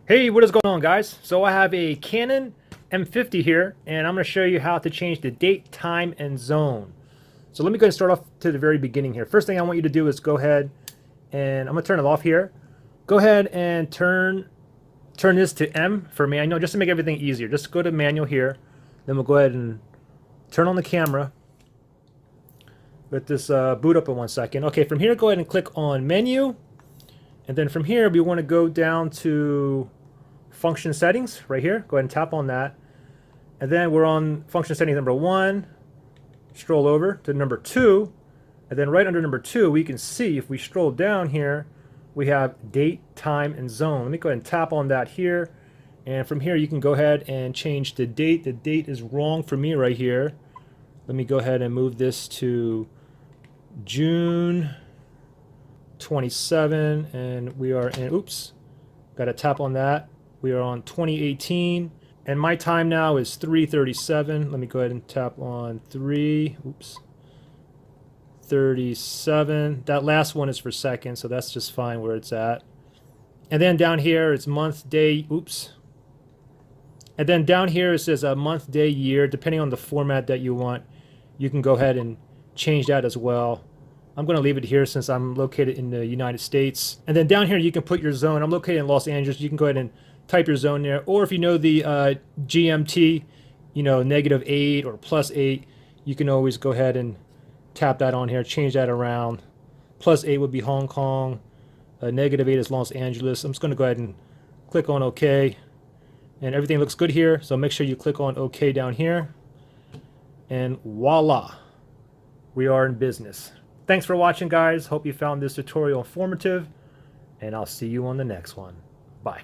Hey, what is going on, guys? So I have a Canon M50 here, and I'm going to show you how to change the date, time, and zone. So let me go and start off to the very beginning here. First thing I want you to do is go ahead and I'm going to turn it off here. Go ahead and turn this to M for manual, just to make everything easier. Just go to manual here. Then we'll go ahead and turn on the camera. Let this boot up in 1 second. Okay, from here, go ahead and click on menu. And then from here, we want to go down to function settings right here. Go ahead and tap on that. And then we're on function settings number 1. Scroll over to number 2. And then right under number 2, we can see if we scroll down here, we have date, time, and zone. Let me go ahead and tap on that here. And from here, you can go ahead and change the date. The date is wrong for me right here. Let me go ahead and move this to June 27, and we are in, oops, got to tap on that. We are on 2018, and my time now is 3:37. Let me go ahead and tap on 3:37. That last one is for seconds, so that's just fine where it's at. And then down here, it's month, day, oops. And then down here, it says a month, day, year. Depending on the format that you want, you can go ahead and change that as well. I'm going to leave it here since I'm located in the United States. And then down here, you can put your zone. I'm located in Los Angeles. You can go ahead and type your zone there. Or if you know the GMT, you know, -8 or +8, you can always go ahead and tap that on here, change that around. +8 would be Hong Kong. -8 is Los Angeles. I'm just going to go ahead and click on OK. And everything looks good here. So make sure you click on OK down here. And voila, we are in business. Thanks for watching, guys. Hope you found this tutorial informative, and I'll see you on the next one. Bye.